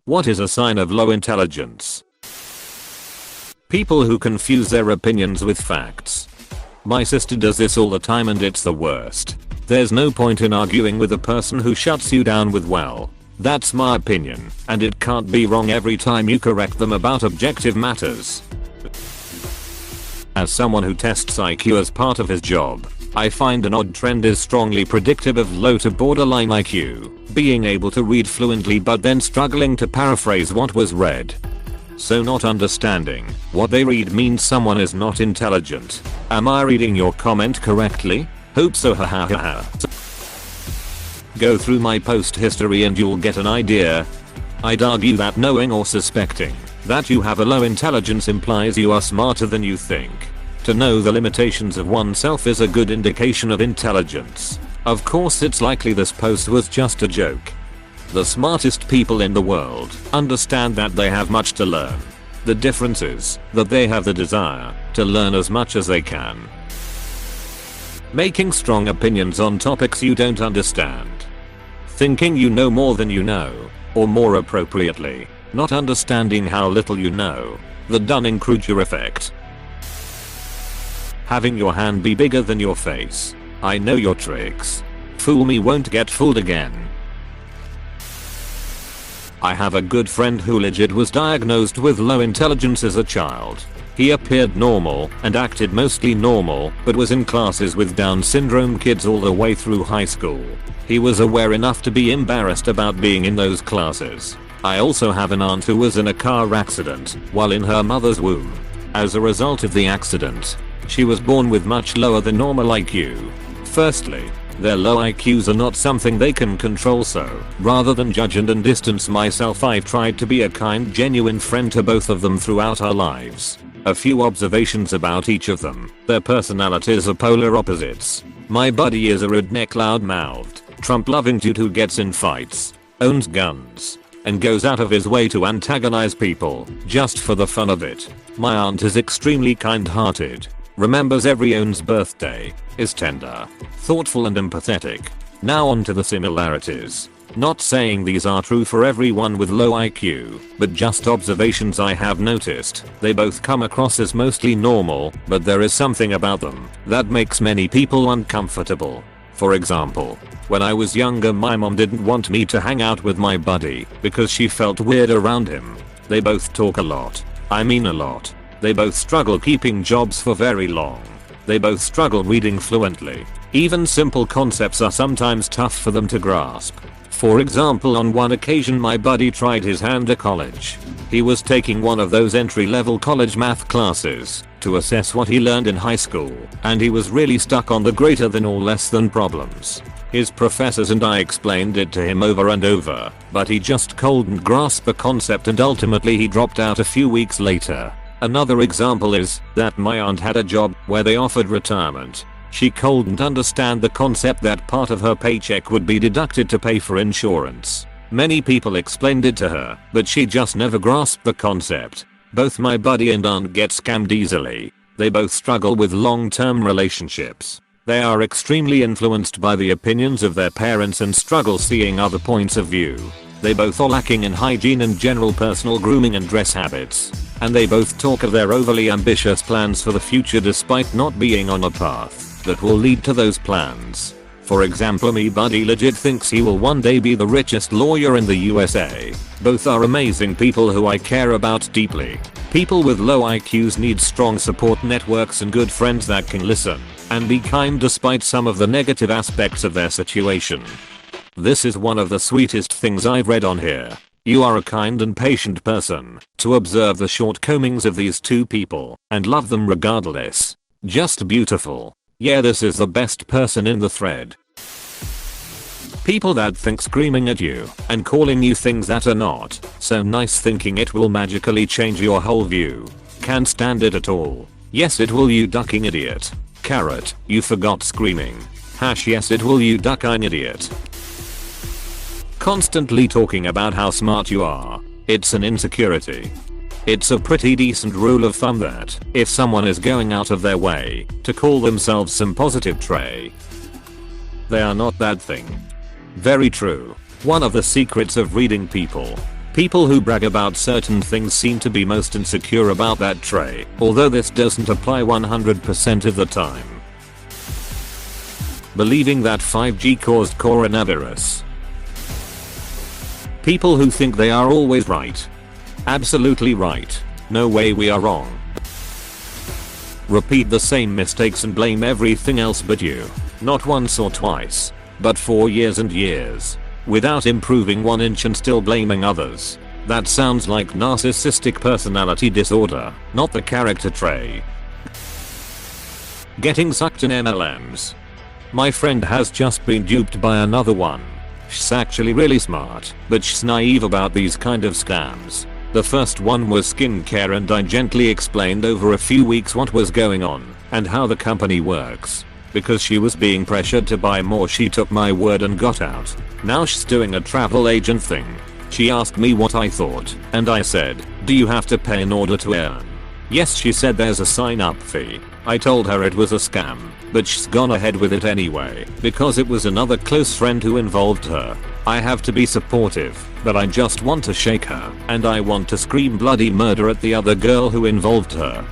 What is a sign of low intelligence? People who confuse their opinions with facts. My sister does this all the time and it's the worst. There's no point in arguing with a person who shuts you down with, well, that's my opinion, and it can't be wrong every time you correct them about objective matters. As someone who tests IQ as part of his job, I find an odd trend is strongly predictive of low to borderline IQ, being able to read fluently but then struggling to paraphrase what was read. So not understanding what they read means someone is not intelligent. Am I reading your comment correctly? Hope so, hahaha. Go through my post history and you'll get an idea. I'd argue that knowing or suspecting that you have a low intelligence implies you are smarter than you think. To know the limitations of oneself is a good indication of intelligence. Of course, it's likely this post was just a joke. The smartest people in the world understand that they have much to learn. The difference is that they have the desire to learn as much as they can. Making strong opinions on topics you don't understand. Thinking you know more than you know, or more appropriately, not understanding how little you know. The Dunning-Kruger effect. Having your hand be bigger than your face. I know your tricks. Fool me, won't get fooled again. I have a good friend who legit was diagnosed with low intelligence as a child. He appeared normal and acted mostly normal, but was in classes with Down syndrome kids all the way through high school. He was aware enough to be embarrassed about being in those classes. I also have an aunt who was in a car accident while in her mother's womb. As a result of the accident, she was born with much lower than normal IQ. Firstly, their low IQs are not something they can control, so rather than judge and distance myself, I've tried to be a kind, genuine friend to both of them throughout our lives. A few observations about each of them. Their personalities are polar opposites. My buddy is a redneck, loud-mouthed, Trump-loving dude who gets in fights, owns guns, and goes out of his way to antagonize people just for the fun of it. My aunt is extremely kind-hearted, remembers everyone's birthday, is tender, thoughtful and empathetic. Now on to the similarities. Not saying these are true for everyone with low IQ, but just observations I have noticed. They both come across as mostly normal, but there is something about them that makes many people uncomfortable. For example, when I was younger, my mom didn't want me to hang out with my buddy because she felt weird around him. They both talk a lot. I mean a lot. They both struggle keeping jobs for very long. They both struggle reading fluently. Even simple concepts are sometimes tough for them to grasp. For example, on one occasion my buddy tried his hand at college. He was taking one of those entry-level college math classes to assess what he learned in high school, and he was really stuck on the greater than or less than problems. His professors and I explained it to him over and over, but he just couldn't grasp the concept and ultimately he dropped out a few weeks later. Another example is that my aunt had a job where they offered retirement. She couldn't understand the concept that part of her paycheck would be deducted to pay for insurance. Many people explained it to her, but she just never grasped the concept. Both my buddy and aunt get scammed easily. They both struggle with long-term relationships. They are extremely influenced by the opinions of their parents and struggle seeing other points of view. They both are lacking in hygiene and general personal grooming and dress habits. And they both talk of their overly ambitious plans for the future despite not being on a path that will lead to those plans. For example, me buddy legit thinks he will one day be the richest lawyer in the USA. Both are amazing people who I care about deeply. People with low IQs need strong support networks and good friends that can listen and be kind despite some of the negative aspects of their situation. This is one of the sweetest things I've read on here. You are a kind and patient person to observe the shortcomings of these two people and love them regardless. Just beautiful. Yeah, this is the best person in the thread. People that think screaming at you and calling you things that are not so nice, thinking it will magically change your whole view. Can't stand it at all. Yes it will, you ducking idiot. Carrot, you forgot screaming. Hash, yes it will, you ducking idiot. Constantly talking about how smart you are. It's an insecurity. It's a pretty decent rule of thumb that if someone is going out of their way to call themselves some positive trait, they are not that thing. Very true. One of the secrets of reading people People who brag about certain things seem to be most insecure about that trait, although this doesn't apply 100% of the time. Believing that 5G caused coronavirus. People who think they are always right. Absolutely right. No way we are wrong. Repeat the same mistakes and blame everything else but you. Not once or twice, but for years and years. Without improving 1 inch and still blaming others. That sounds like narcissistic personality disorder, not the character trait. Getting sucked in MLMs. My friend has just been duped by another one. She's actually really smart, but she's naive about these kind of scams. The first one was skincare, and I gently explained over a few weeks what was going on and how the company works. Because she was being pressured to buy more, she took my word and got out. Now she's doing a travel agent thing. She asked me what I thought, and I said, "Do you have to pay in order to earn?" Yes, she said there's a sign-up fee. I told her it was a scam, but she's gone ahead with it anyway, because it was another close friend who involved her. I have to be supportive, but I just want to shake her, and I want to scream bloody murder at the other girl who involved her.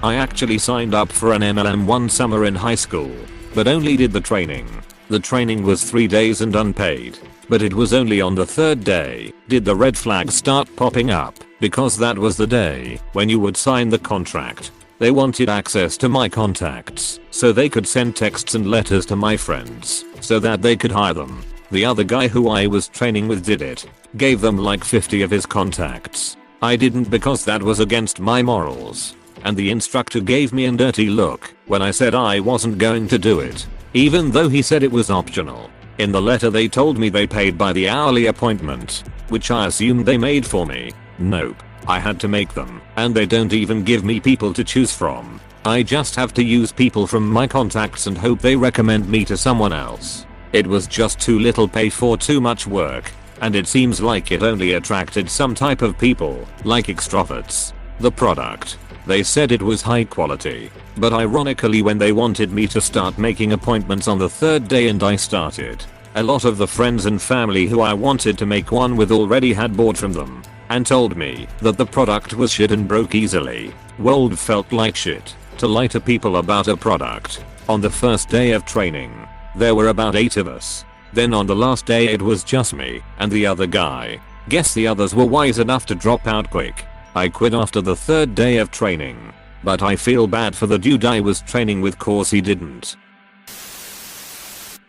I actually signed up for an MLM one summer in high school, but only did the training. The training was 3 days and unpaid, but it was only on the 3rd day did the red flags start popping up, because that was the day when you would sign the contract. They wanted access to my contacts so they could send texts and letters to my friends so that they could hire them. The other guy who I was training with did it, gave them like 50 of his contacts. I didn't because that was against my morals. And the instructor gave me a dirty look when I said I wasn't going to do it, even though he said it was optional. In the letter they told me they paid by the hourly appointment, which I assumed they made for me. Nope. I had to make them, and they don't even give me people to choose from. I just have to use people from my contacts and hope they recommend me to someone else. It was just too little pay for too much work, and it seems like it only attracted some type of people, like extroverts. The product. They said it was high quality, but ironically when they wanted me to start making appointments on the 3rd day and I started, a lot of the friends and family who I wanted to make one with already had bought from them, and told me that the product was shit and broke easily. World felt like shit to lie to people about a product. On the first day of training, there were about 8 of us. Then on the last day it was just me and the other guy. Guess the others were wise enough to drop out quick. I quit after the 3rd day of training, but I feel bad for the dude I was training with cause he didn't.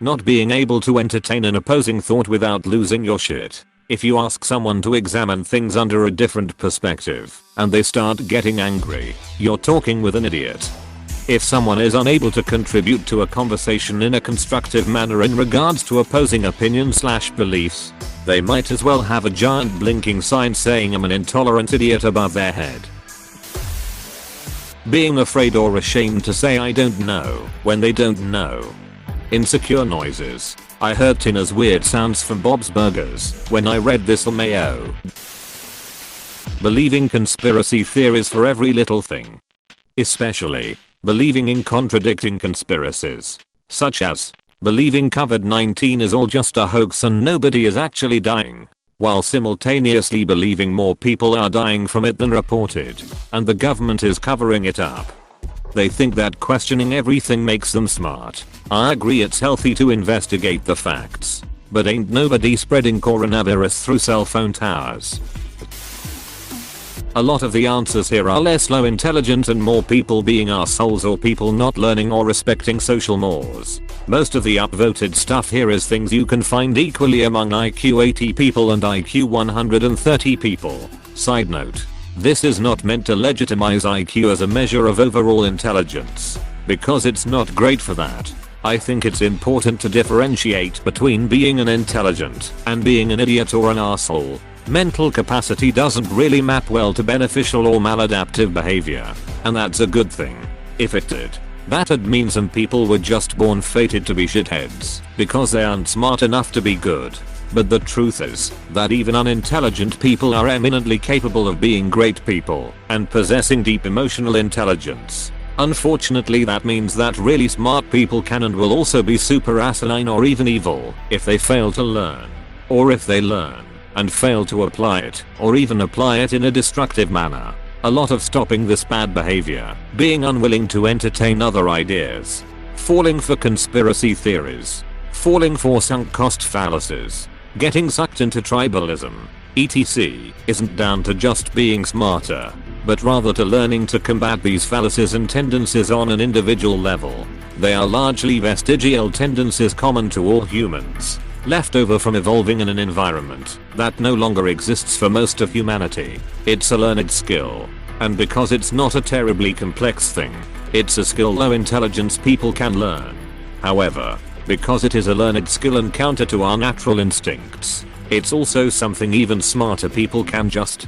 Not being able to entertain an opposing thought without losing your shit. If you ask someone to examine things under a different perspective, and they start getting angry, you're talking with an idiot. If someone is unable to contribute to a conversation in a constructive manner in regards to opposing opinions/beliefs, they might as well have a giant blinking sign saying I'm an intolerant idiot above their head. Being afraid or ashamed to say I don't know when they don't know. Insecure noises. I heard Tina's weird sounds from Bob's Burgers when I read this on Mayo. Believing conspiracy theories for every little thing. Especially believing in contradicting conspiracies, such as believing COVID-19 is all just a hoax and nobody is actually dying, while simultaneously believing more people are dying from it than reported, and the government is covering it up. They think that questioning everything makes them smart. I agree it's healthy to investigate the facts, but ain't nobody spreading coronavirus through cell phone towers. A lot of the answers here are less low intelligent and more people being assholes or people not learning or respecting social mores. Most of the upvoted stuff here is things you can find equally among IQ 80 people and IQ 130 people. Side note. This is not meant to legitimize IQ as a measure of overall intelligence, because it's not great for that. I think it's important to differentiate between being an intelligent and being an idiot or an asshole. Mental capacity doesn't really map well to beneficial or maladaptive behavior, and that's a good thing. If it did, that'd mean some people were just born fated to be shitheads because they aren't smart enough to be good. But the truth is that even unintelligent people are eminently capable of being great people and possessing deep emotional intelligence. Unfortunately, that means that really smart people can and will also be super asinine or even evil if they fail to learn. Or if they learn, and fail to apply it, or even apply it in a destructive manner. A lot of stopping this bad behavior, being unwilling to entertain other ideas, falling for conspiracy theories, falling for sunk cost fallacies, getting sucked into tribalism, etc. isn't down to just being smarter, but rather to learning to combat these fallacies and tendencies on an individual level. They are largely vestigial tendencies common to all humans, left over from evolving in an environment that no longer exists for most of humanity. It's a learned skill, and because it's not a terribly complex thing, it's a skill low intelligence people can learn. However, because it is a learned skill and counter to our natural instincts, it's also something even smarter people can just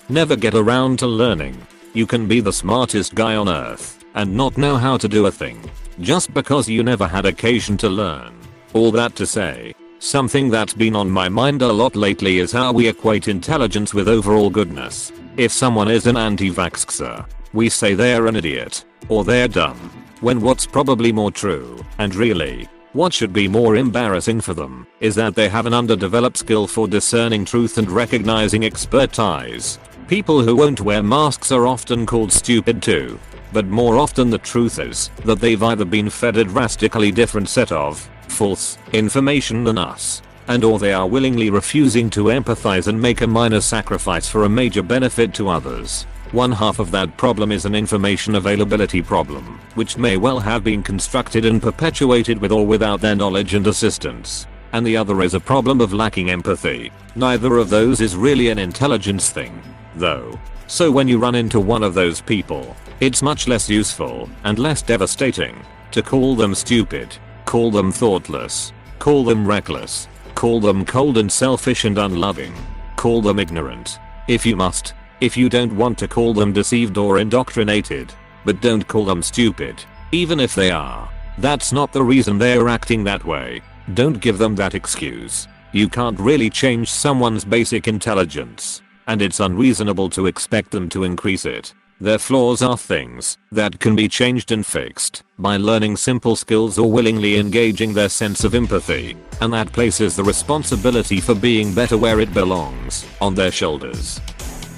never get around to learning. You can be the smartest guy on earth and not know how to do a thing, just because you never had occasion to learn. All that to say, something that's been on my mind a lot lately is how we equate intelligence with overall goodness. If someone is an anti-vaxxer, we say they're an idiot, or they're dumb, when what's probably more true, and really, what should be more embarrassing for them, is that they have an underdeveloped skill for discerning truth and recognizing expertise. People who won't wear masks are often called stupid too, but more often the truth is that they've either been fed a drastically different set of false information than us, and or they are willingly refusing to empathize and make a minor sacrifice for a major benefit to others. One half of that problem is an information availability problem, which may well have been constructed and perpetuated with or without their knowledge and assistance. And the other is a problem of lacking empathy. Neither of those is really an intelligence thing, though. So when you run into one of those people, it's much less useful and less devastating to call them stupid, call them thoughtless, call them reckless, call them cold and selfish and unloving, call them ignorant, if you must. If you don't want to call them deceived or indoctrinated, but don't call them stupid, even if they are. That's not the reason they're acting that way. Don't give them that excuse. You can't really change someone's basic intelligence, and it's unreasonable to expect them to increase it. Their flaws are things that can be changed and fixed by learning simple skills or willingly engaging their sense of empathy, and that places the responsibility for being better where it belongs, on their shoulders.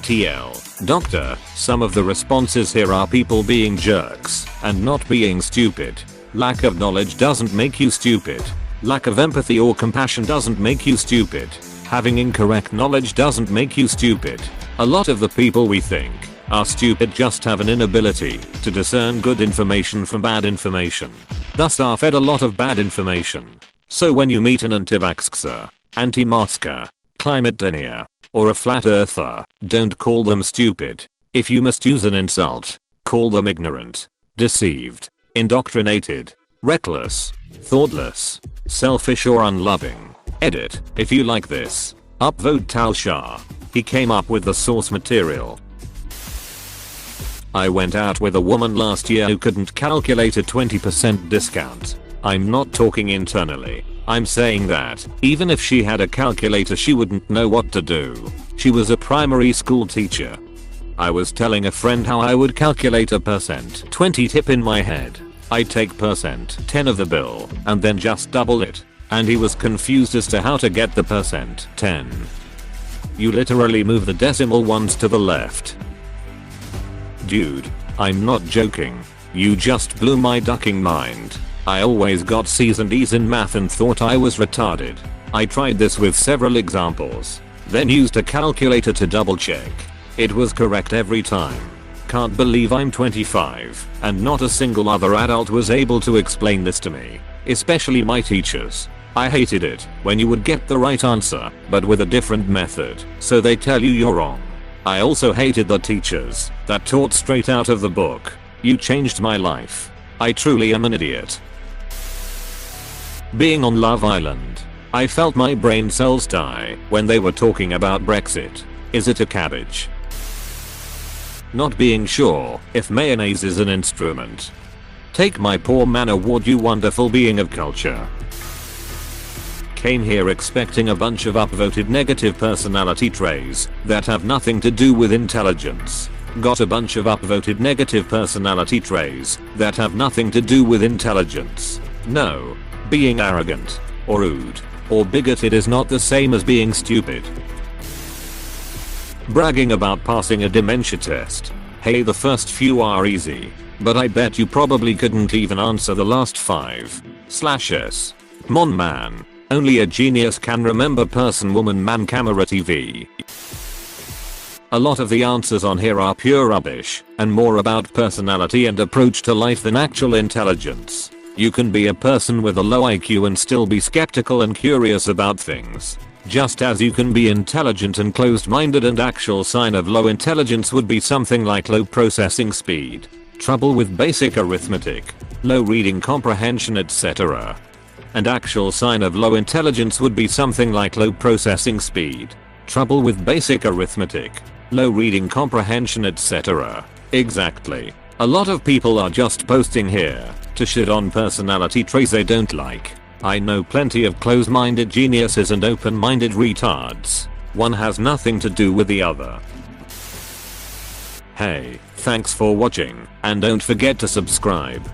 TL. Doctor, some of the responses here are people being jerks and not being stupid. Lack of knowledge doesn't make you stupid. Lack of empathy or compassion doesn't make you stupid. Having incorrect knowledge doesn't make you stupid. A lot of the people we think are stupid just have an inability to discern good information from bad information. Thus are fed a lot of bad information. So when you meet an anti-vaxxer, anti-masker, climate denier, or a flat earther, don't call them stupid. If you must use an insult, call them ignorant, deceived, indoctrinated, reckless, thoughtless, selfish or unloving. Edit. If you like this, upvote Tal Shah. He came up with the source material. I went out with a woman last year who couldn't calculate a 20% discount. I'm not talking internally. I'm saying that, even if she had a calculator she wouldn't know what to do. She was a primary school teacher. I was telling a friend how I would calculate a percent 20 tip in my head. I'd take percent 10 of the bill, and then just double it. And he was confused as to how to get the percent 10. You literally move the decimal ones to the left. Dude, I'm not joking. You just blew my ducking mind. I always got C's and E's in math and thought I was retarded. I tried this with several examples, then used a calculator to double check. It was correct every time. Can't believe I'm 25, and not a single other adult was able to explain this to me, especially my teachers. I hated it when you would get the right answer, but with a different method, so they tell you you're wrong. I also hated the teachers that taught straight out of the book. You changed my life. I truly am an idiot. Being on Love Island, I felt my brain cells die when they were talking about Brexit. Is it a cabbage? Not being sure if mayonnaise is an instrument. Take my poor man award, you wonderful being of culture. Came here expecting a bunch of upvoted negative personality traits that have nothing to do with intelligence. Got a bunch of upvoted negative personality traits that have nothing to do with intelligence. No. Being arrogant, or rude, or bigoted is not the same as being stupid. Bragging about passing a dementia test. Hey, the first few are easy, but I bet you probably couldn't even answer the last 5/s. Mon man. Only a genius can remember person, woman, man, camera, TV. A lot of the answers on here are pure rubbish, and more about personality and approach to life than actual intelligence. You can be a person with a low IQ and still be skeptical and curious about things. Just as you can be intelligent and closed-minded, and actual sign of low intelligence would be something like low processing speed, trouble with basic arithmetic, low reading comprehension, etc. And actual sign of low intelligence would be something like low processing speed, trouble with basic arithmetic, low reading comprehension, etc. Exactly. A lot of people are just posting here to shit on personality traits they don't like. I know plenty of close-minded geniuses and open-minded retards. One has nothing to do with the other. Hey, thanks for watching, and don't forget to subscribe.